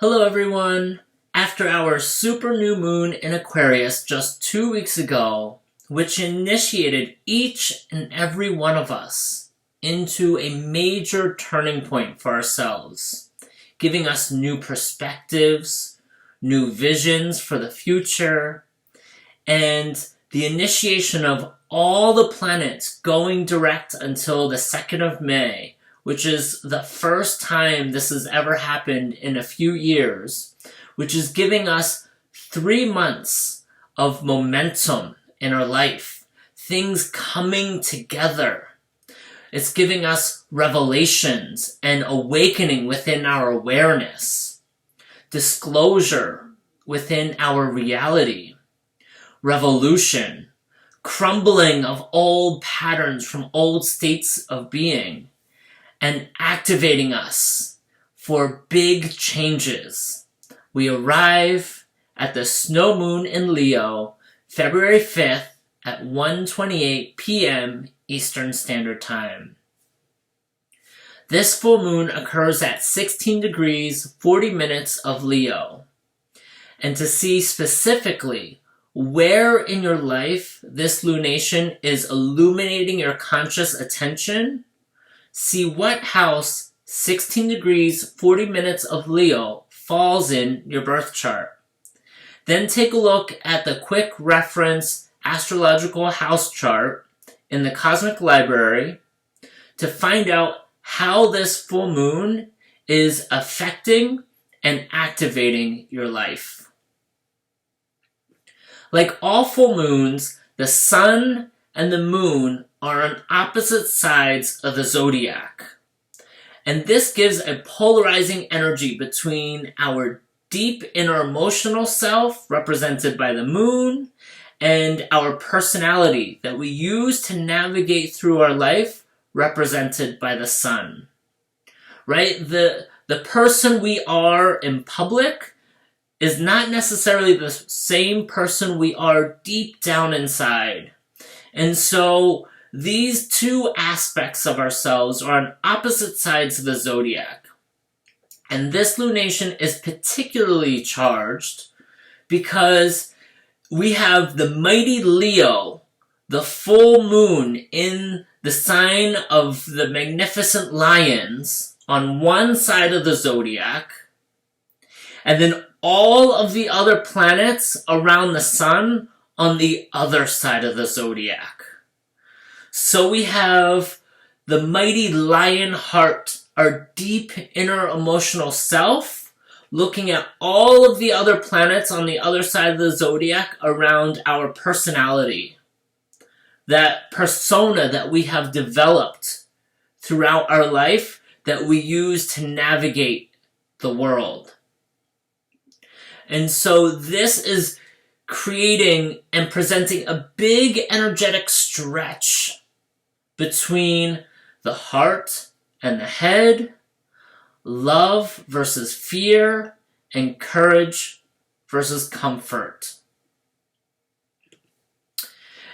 Hello everyone! After our super new moon in Aquarius just 2 weeks ago, which initiated each and every one of us into a major turning point for ourselves, giving us new perspectives, new visions for the future, and the initiation of all the planets going direct until the 2nd of May, which is the first time this has ever happened in a few years, which is giving us 3 months of momentum in our life, things coming together. It's giving us revelations and awakening within our awareness, disclosure within our reality, revolution, crumbling of old patterns from old states of being, and activating us for big changes. We arrive at the snow moon in Leo, February 5th at 1:28 p.m. Eastern Standard Time. This full moon occurs at 16 degrees 40 minutes of Leo. And to see specifically where in your life this lunation is illuminating your conscious attention, see what house 16 degrees 40 minutes of Leo falls in your birth chart. Then take a look at the quick reference astrological house chart in the Cosmic Library to find out how this full moon is affecting and activating your life. Like all full moons, the sun and the moon are on opposite sides of the zodiac. And this gives a polarizing energy between our deep inner emotional self, represented by the moon, and our personality that we use to navigate through our life, represented by the sun. Right? The person we are in public is not necessarily the same person we are deep down inside. And so these two aspects of ourselves are on opposite sides of the zodiac. And this lunation is particularly charged because we have the mighty Leo, the full moon in the sign of the magnificent lions on one side of the zodiac, and then all of the other planets around the sun on the other side of the zodiac. So we have the mighty lion heart, our deep inner emotional self, looking at all of the other planets on the other side of the zodiac around our personality. That persona that we have developed throughout our life that we use to navigate the world. And so this is creating and presenting a big energetic stretch between the heart and the head, love versus fear, and courage versus comfort.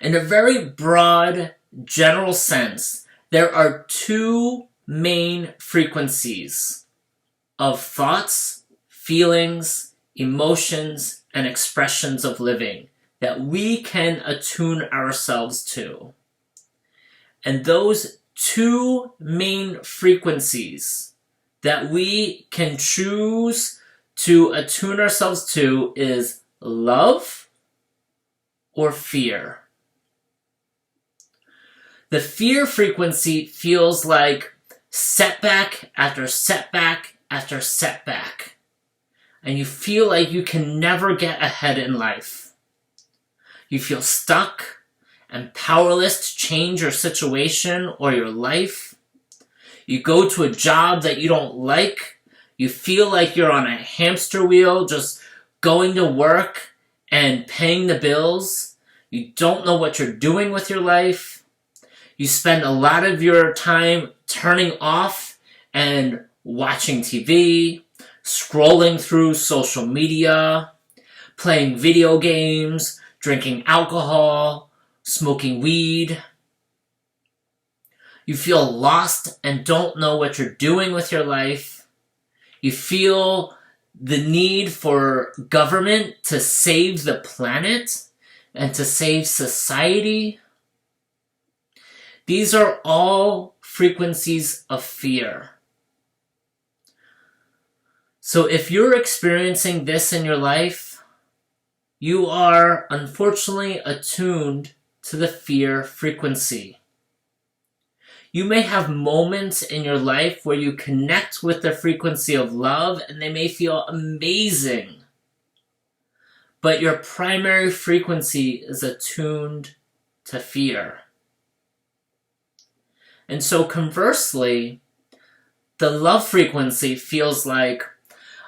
In a very broad, general sense, there are two main frequencies of thoughts, feelings, emotions, and expressions of living that we can attune ourselves to. And those two main frequencies that we can choose to attune ourselves to is love or fear. The fear frequency feels like setback after setback after setback. And you feel like you can never get ahead in life. You feel stuck and powerless to change your situation or your life. You go to a job that you don't like. You feel like you're on a hamster wheel, just going to work and paying the bills. You don't know what you're doing with your life. You spend a lot of your time turning off and watching TV, scrolling through social media, playing video games, drinking alcohol, smoking weed. You feel lost and don't know what you're doing with your life. You feel the need for government to save the planet and to save society. These are all frequencies of fear. So if you're experiencing this in your life, you are unfortunately attuned to the fear frequency. You may have moments in your life where you connect with the frequency of love and they may feel amazing. But your primary frequency is attuned to fear. And so conversely, the love frequency feels like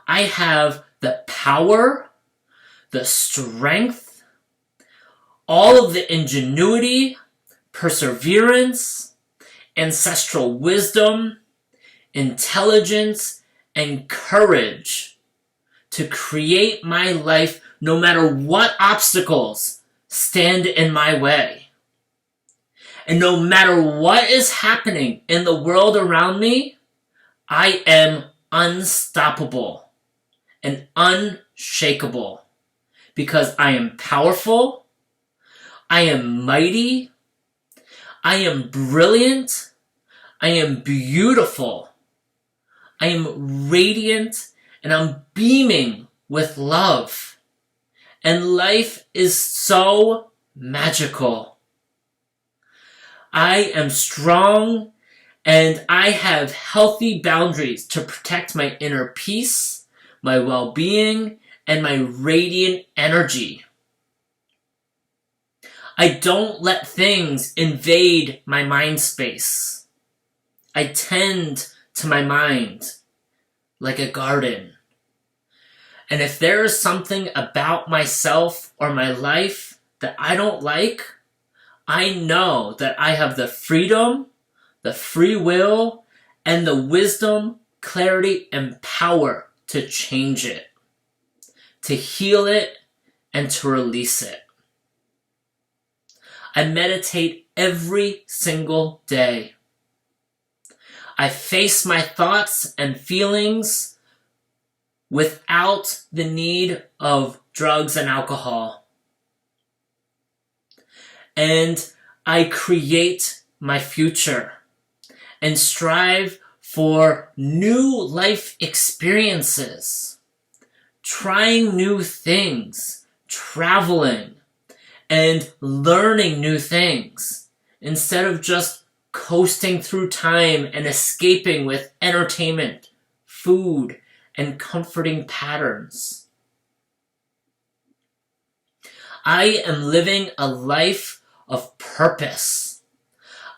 I have the power, the strength, all of the ingenuity, perseverance, ancestral wisdom, intelligence, and courage to create my life no matter what obstacles stand in my way. And no matter what is happening in the world around me, I am unstoppable and unshakable because I am powerful, I am mighty, I am brilliant, I am beautiful, I am radiant, and I'm beaming with love. And life is so magical. I am strong, and I have healthy boundaries to protect my inner peace, my well-being, and my radiant energy. I don't let things invade my mind space. I tend to my mind like a garden. And if there is something about myself or my life that I don't like, I know that I have the freedom, the free will, and the wisdom, clarity, and power to change it, to heal it, and to release it. I meditate every single day. I face my thoughts and feelings without the need of drugs and alcohol. And I create my future and strive for new life experiences, trying new things, traveling, and learning new things instead of just coasting through time and escaping with entertainment, food, and comforting patterns. I am living a life of purpose.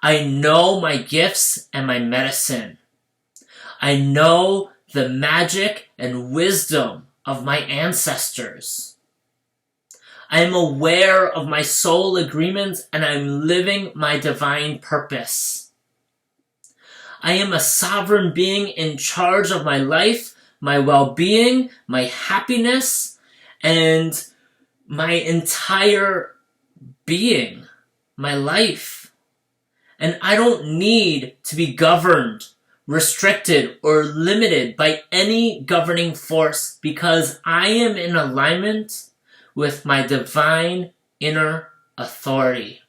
I know my gifts and my medicine. I know the magic and wisdom of my ancestors. I am aware of my soul agreements and I'm living my divine purpose. I am a sovereign being in charge of my life, my well-being, my happiness, and my entire being, my life. And I don't need to be governed, restricted, or limited by any governing force because I am in alignment with my divine inner authority.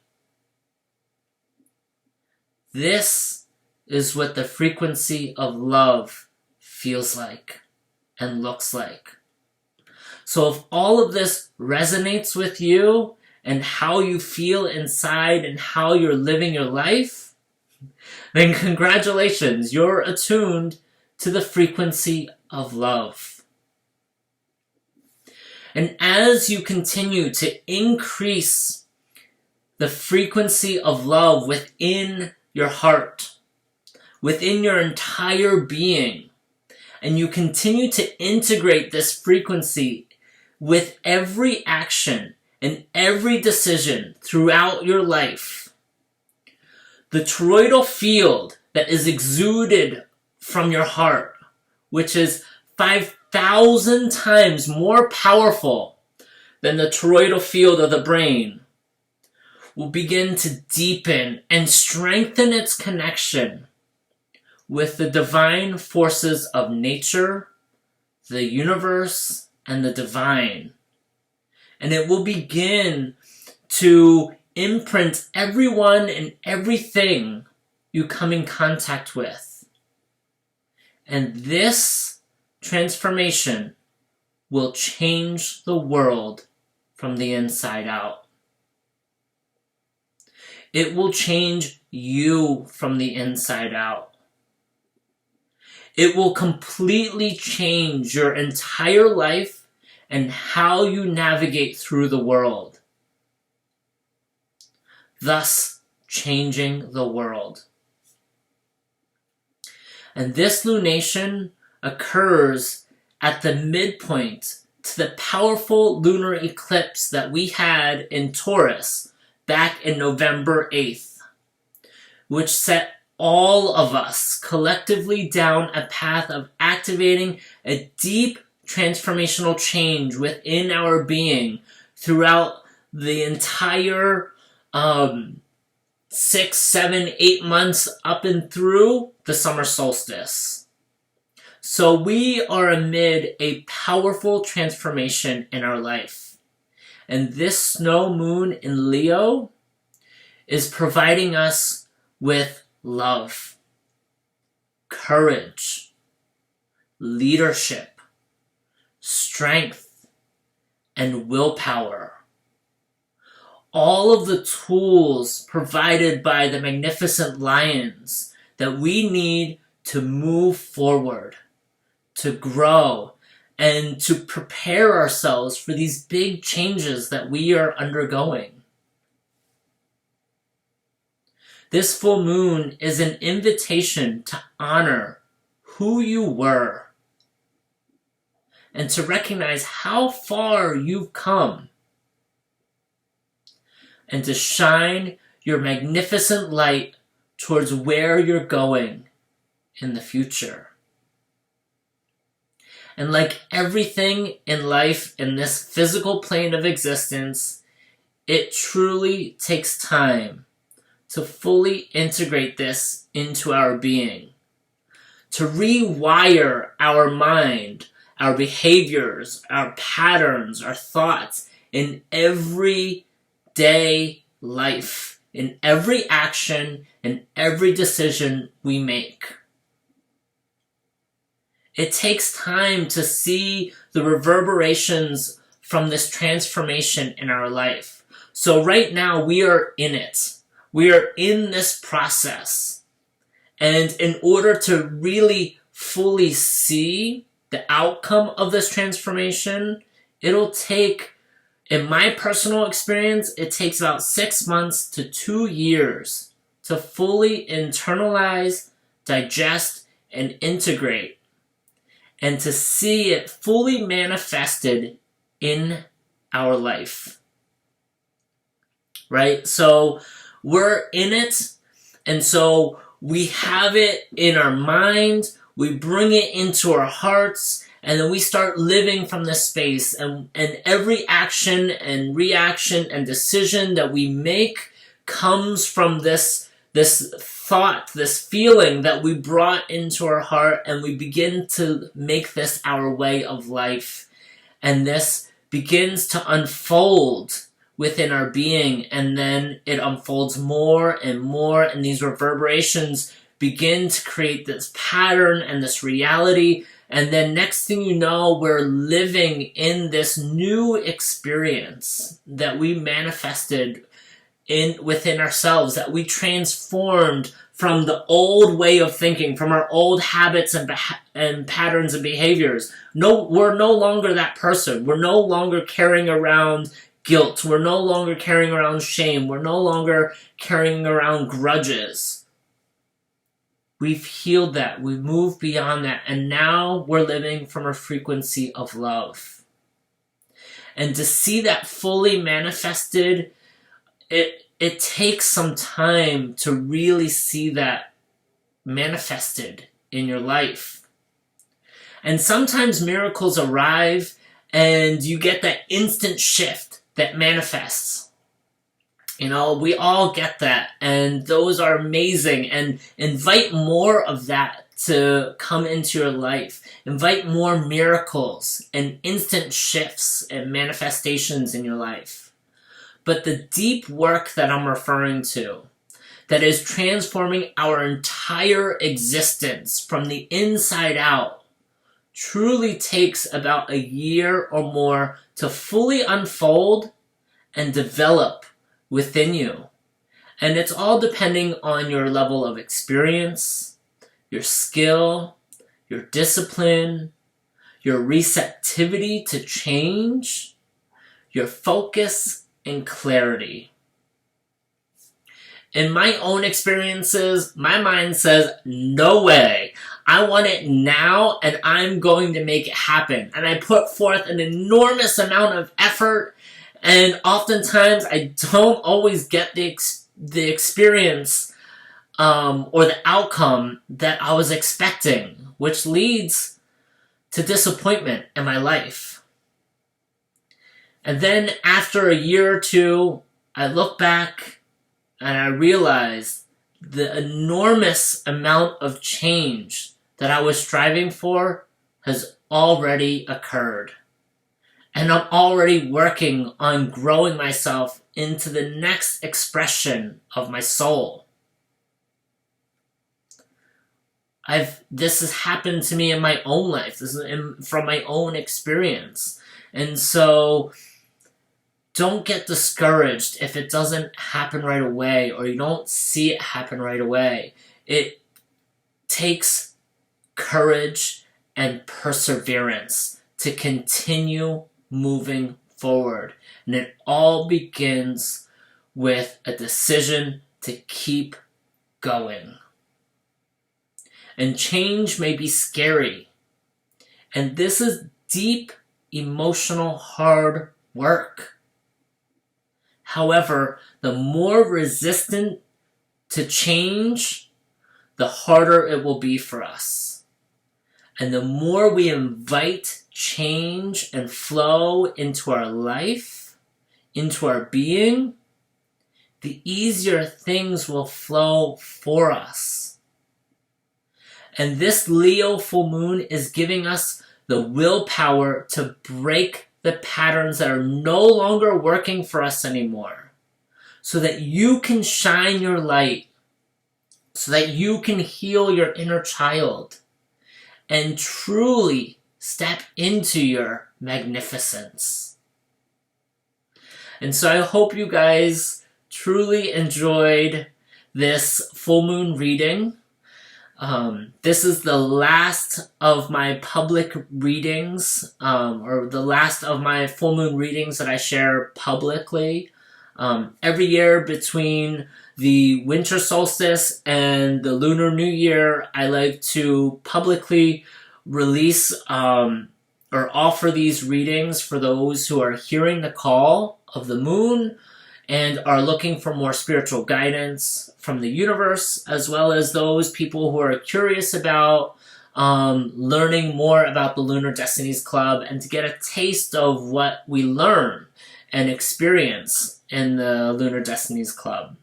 This is what the frequency of love feels like and looks like. So if all of this resonates with you and how you feel inside and how you're living your life, then congratulations, you're attuned to the frequency of love. And as you continue to increase the frequency of love within your heart, within your entire being, and you continue to integrate this frequency with every action and every decision throughout your life, the toroidal field that is exuded from your heart, which is 5,000 times more powerful than the toroidal field of the brain, will begin to deepen and strengthen its connection with the divine forces of nature the universe, and the divine. And it will begin to imprint everyone and everything you come in contact with. And this transformation will change the world from the inside out. It will change you from the inside out. It will completely change your entire life and how you navigate through the world, thus changing the world. And this lunation occurs at the midpoint to the powerful lunar eclipse that we had in Taurus back in November 8th, which set all of us collectively down a path of activating a deep transformational change within our being throughout the entire 6, 7, 8 months up and through the summer solstice. So we are amid a powerful transformation in our life. And this snow moon in Leo is providing us with love, courage, leadership, strength, and willpower. All of the tools provided by the magnificent lions that we need to move forward, to grow, and to prepare ourselves for these big changes that we are undergoing. This full moon is an invitation to honor who you were and to recognize how far you've come and to shine your magnificent light towards where you're going in the future. And like everything in life in this physical plane of existence, it truly takes time to fully integrate this into our being, to rewire our mind, our behaviors, our patterns, our thoughts in everyday life, in every action, in every decision we make. It takes time to see the reverberations from this transformation in our life. So right now we are in it. We are in this process. And in order to really fully see the outcome of this transformation, it'll take, in my personal experience, it takes about 6 months to 2 years to fully internalize, digest, and integrate, and to see it fully manifested in our life. Right? So we're in it, and so we have it in our mind, we bring it into our hearts, and then we start living from this space, and every action and reaction and decision that we make comes from this thought, this feeling that we brought into our heart, and we begin to make this our way of life. And this begins to unfold within our being, and then it unfolds more, and these reverberations begin to create this pattern and this reality. And then next thing you know, we're living in this new experience that we manifested within ourselves, that we transformed from the old way of thinking, from our old habits and patterns and behaviors. No, we're no longer that person. We're no longer carrying around guilt. We're no longer carrying around shame. We're no longer carrying around grudges. We've healed that. We've moved beyond that. And now we're living from a frequency of love. And to see that fully manifested, it takes some time to really see that manifested in your life. And sometimes miracles arrive and you get that instant shift that manifests. You know, we all get that, and those are amazing, and invite more of that to come into your life. Invite more miracles and instant shifts and manifestations in your life. But the deep work that I'm referring to, that is transforming our entire existence from the inside out, truly takes about a year or more to fully unfold and develop within you. And it's all depending on your level of experience, your skill, your discipline, your receptivity to change, your focus and clarity. In my own experiences, my mind says, no way. I want it now, and I'm going to make it happen. And I put forth an enormous amount of effort, and oftentimes I don't always get the experience or the outcome that I was expecting, which leads to disappointment in my life. And then after a year or two, I look back and I realize the enormous amount of change that I was striving for has already occurred. And I'm already working on growing myself into the next expression of my soul. This has happened to me in my own life. This is from my own experience. And so don't get discouraged if it doesn't happen right away or you don't see it happen right away. It takes courage and perseverance to continue moving forward. And it all begins with a decision to keep going. And change may be scary. And this is deep, emotional, hard work. However, the more resistant to change, the harder it will be for us. And the more we invite change and flow into our life, into our being, the easier things will flow for us. And this Leo full moon is giving us the willpower to break the patterns that are no longer working for us anymore, so that you can shine your light, so that you can heal your inner child and truly step into your magnificence. And so I hope you guys truly enjoyed this full moon reading. This is the last of my public readings, or the last of my full moon readings that I share publicly. Every year between the winter solstice and the Lunar New Year, I like to publicly release or offer these readings for those who are hearing the call of the moon and are looking for more spiritual guidance from the universe, as well as those people who are curious about learning more about the Lunar Destinies Club and to get a taste of what we learn and experience in the Lunar Destinies Club.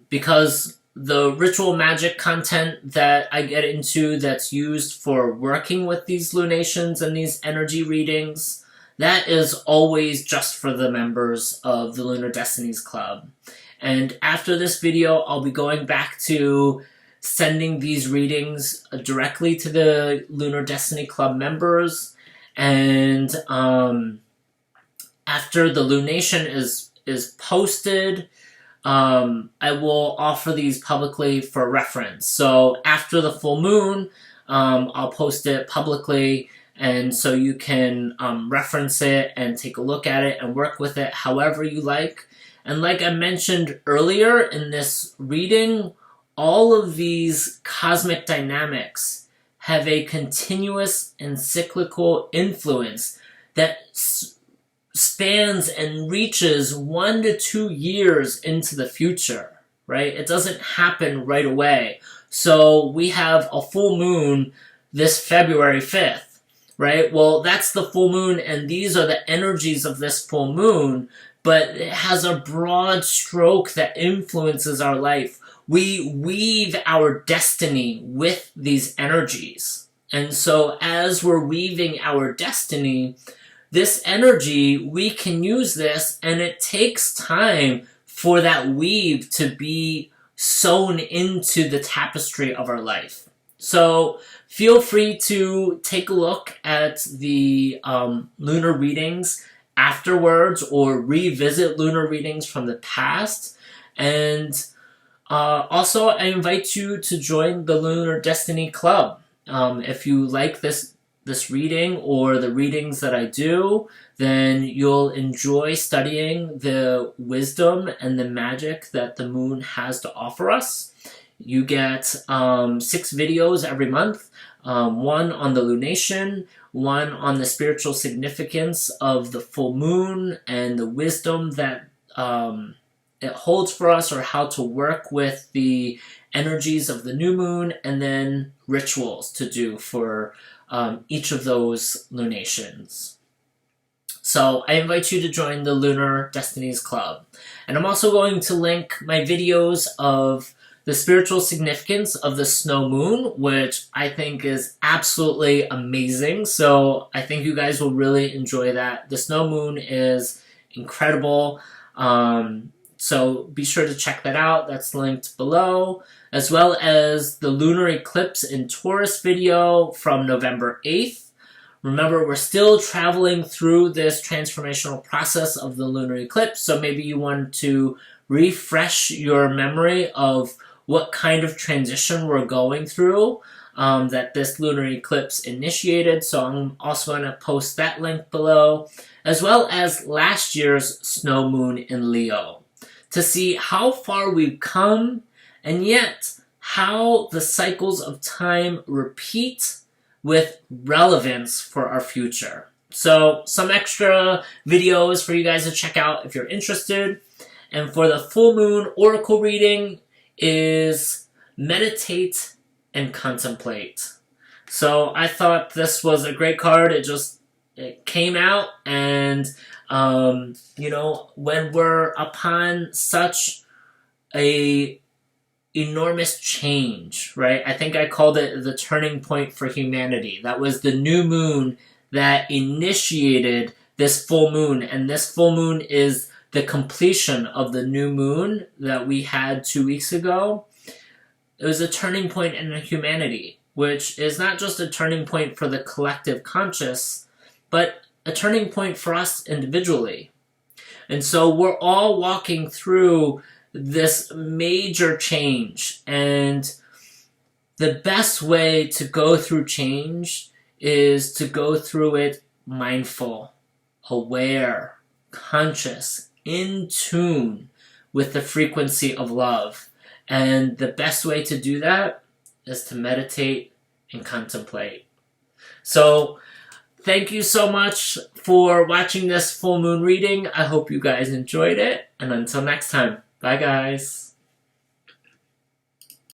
Because the ritual magic content that I get into that's used for working with these lunations and these energy readings, that is always just for the members of the Lunar Destinies Club. And after this video, I'll be going back to sending these readings directly to the Lunar Destiny Club members. And after the lunation is posted, I will offer these publicly for reference. So after the full moon, I'll post it publicly, and so you can reference it and take a look at it and work with it however you like. And like I mentioned earlier in this reading, all of these cosmic dynamics have a continuous and cyclical influence that spans and reaches 1 to 2 years into the future, right? It doesn't happen right away. So we have a full moon this February 5th, right? Well, that's the full moon, and these are the energies of this full moon, but it has a broad stroke that influences our life we weave our destiny with these energies. And so as we're weaving our destiny, this energy, we can use this, and it takes time for that weave to be sewn into the tapestry of our life. So feel free to take a look at the lunar readings afterwards, or revisit lunar readings from the past. And also, I invite you to join the Lunar Destiny Club. If you like this reading or the readings that I do, then you'll enjoy studying the wisdom and the magic that the moon has to offer us. You get 6 videos every month, one on the lunation, one on the spiritual significance of the full moon and the wisdom that it holds for us, or how to work with the energies of the new moon, and then rituals to do for each of those lunations. So I invite you to join the Lunar Destinies Club. And I'm also going to link my videos of the spiritual significance of the snow moon, which I think is absolutely amazing. So I think you guys will really enjoy that. The snow moon is incredible. So be sure to check that out. That's linked below, as well as the lunar eclipse in Taurus video from November 8th. Remember, we're still traveling through this transformational process of the lunar eclipse, so maybe you want to refresh your memory of what kind of transition we're going through that this lunar eclipse initiated. So I'm also going to post that link below, as well as last year's snow moon in Leo, to see how far we've come, and yet how the cycles of time repeat with relevance for our future. So some extra videos for you guys to check out if you're interested. And for the full moon oracle reading is meditate and contemplate. So I thought this was a great card. It came out, and you know, when we're upon such a enormous change, right? I think I called it the turning point for humanity. That was the new moon that initiated this full moon, and this full moon is the completion of the new moon that we had 2 weeks ago. It was a turning point in humanity, which is not just a turning point for the collective conscious, but a turning point for us individually. And so we're all walking through this major change, and the best way to go through change is to go through it mindful, aware, conscious, in tune with the frequency of love. And the best way to do that is to meditate and contemplate. So thank you so much for watching this full moon reading. I hope you guys enjoyed it, and until next time, bye guys.